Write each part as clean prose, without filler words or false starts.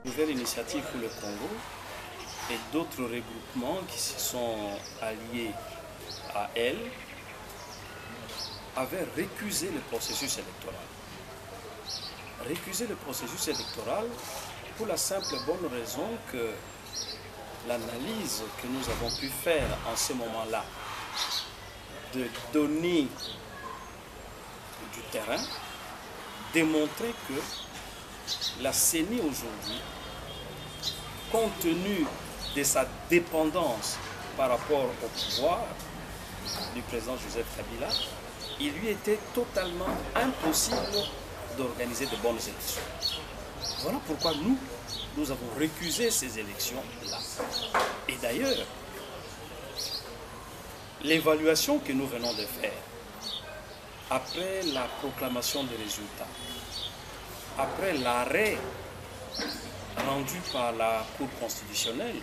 Nouvelle initiative pour le Congo et d'autres regroupements qui se sont alliés à elle avaient récusé le processus électoral. Récuser le processus électoral pour la simple et bonne raison que l'analyse que nous avons pu faire en ce moment-là de données du terrain démontrait que la CENI aujourd'hui, compte tenu de sa dépendance par rapport au pouvoir du président Joseph Kabila, il lui était totalement impossible d'organiser de bonnes élections. Voilà pourquoi nous avons récusé ces élections-là. Et d'ailleurs, l'évaluation que nous venons de faire, après la proclamation des résultats, après l'arrêt rendu par la Cour constitutionnelle,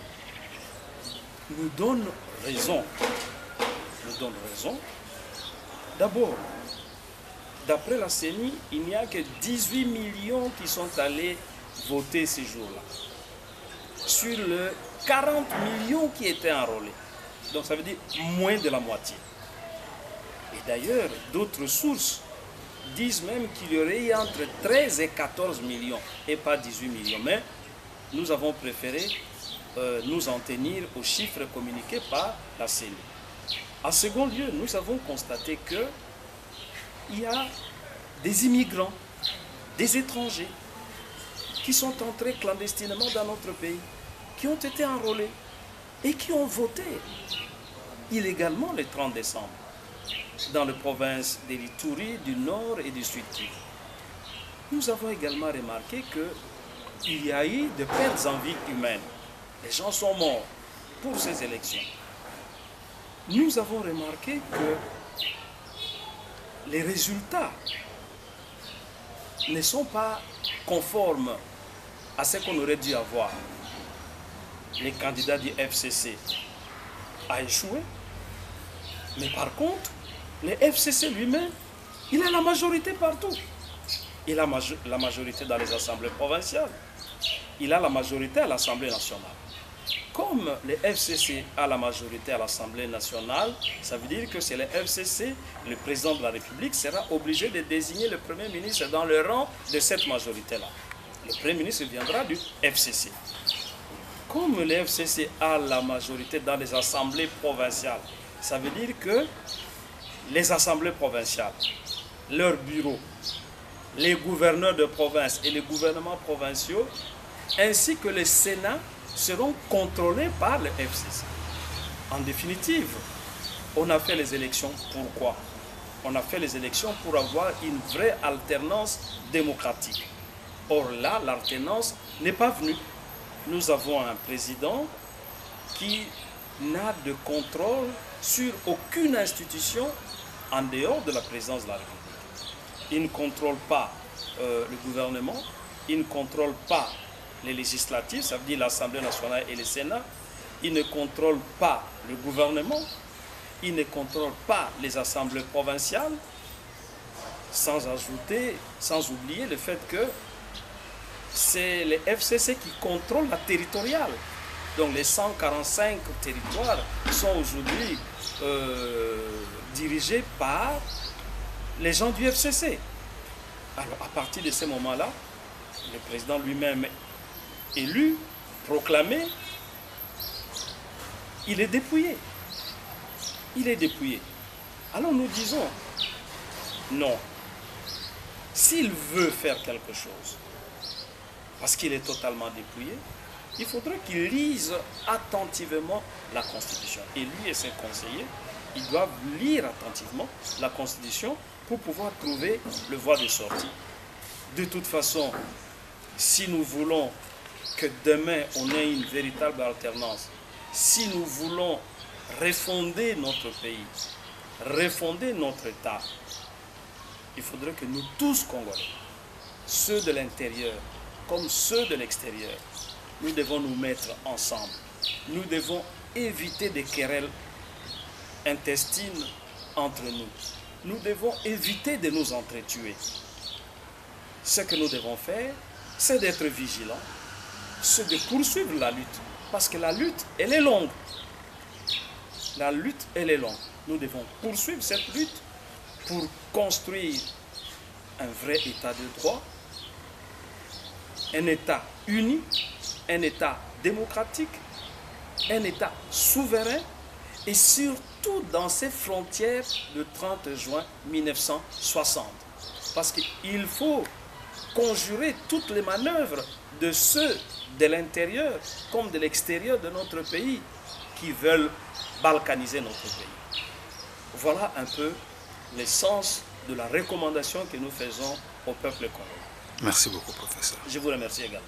nous donne raison. Nous donne raison. D'abord, d'après la CENI, il n'y a que 18 millions qui sont allés voter ces jours-là, sur les 40 millions qui étaient enrôlés. Donc ça veut dire moins de la moitié. Et d'ailleurs, d'autres sources disent même qu'il y aurait entre 13 et 14 millions, et pas 18 millions. Mais nous avons préféré nous en tenir aux chiffres communiqués par la CENI. En second lieu, nous avons constaté qu'il y a des immigrants, des étrangers, qui sont entrés clandestinement dans notre pays, qui ont été enrôlés et qui ont voté illégalement le 30 décembre dans les provinces de l'Ituri, du Nord et du Sud Kivu. Nous avons également remarqué qu'il y a eu de pertes en vie humaine. Les gens sont morts pour ces élections. Nous avons remarqué que les résultats ne sont pas conformes à ce qu'on aurait dû avoir. Le candidat du FCC a échoué, mais par contre, le FCC lui-même, il a la majorité partout. Il a la majorité dans les assemblées provinciales. Il a la majorité à l'Assemblée nationale. Comme le FCC a la majorité à l'Assemblée nationale, ça veut dire que c'est le FCC, le président de la République, sera obligé de désigner le Premier ministre dans le rang de cette majorité-là. Le Premier ministre viendra du FCC. Comme le FCC a la majorité dans les assemblées provinciales, ça veut dire que les assemblées provinciales, leurs bureaux, les gouverneurs de province et les gouvernements provinciaux, ainsi que le Sénat, seront contrôlés par le FCC. En définitive, on a fait les élections pourquoi? On a fait les élections pour avoir une vraie alternance démocratique. Or là, l'alternance n'est pas venue. Nous avons un président qui n'a de contrôle sur aucune institution en dehors de la présidence de la République. Il ne contrôle pas le gouvernement, il ne contrôle pas les législatives, ça veut dire l'Assemblée nationale et le Sénat, il ne contrôle pas le gouvernement, il ne contrôle pas les assemblées provinciales, sans oublier le fait que c'est le FCC qui contrôle la territoriale. Donc les 145 territoires sont aujourd'hui dirigés par les gens du FCC. Alors à partir de ce moment-là, le président lui-même élu, proclamé, il est dépouillé. Il est dépouillé. Alors nous disons, non. S'il veut faire quelque chose, parce qu'il est totalement dépouillé, il faudrait qu'il lise attentivement la Constitution. Et lui et ses conseillers, ils doivent lire attentivement la Constitution pour pouvoir trouver le voie de sortie. De toute façon, si nous voulons que demain on ait une véritable alternance, si nous voulons refonder notre pays, refonder notre État, il faudrait que nous tous Congolais, ceux de l'intérieur comme ceux de l'extérieur, nous devons nous mettre ensemble. Nous devons éviter des querelles intestines entre nous. Nous devons éviter de nous entretuer. Ce que nous devons faire, c'est d'être vigilants c'est de poursuivre la lutte. Parce que la lutte, elle est longue. La lutte, elle est longue. Nous devons poursuivre cette lutte pour construire un vrai état de droit, un état uni, un état démocratique, un état souverain et surtout dans ces frontières du 30 juin 1960. Parce qu'il faut conjurer toutes les manœuvres de ceux de l'intérieur comme de l'extérieur de notre pays qui veulent balkaniser notre pays. Voilà un peu l'essence de la recommandation que nous faisons au peuple congolais. Merci beaucoup, professeur. Je vous remercie également.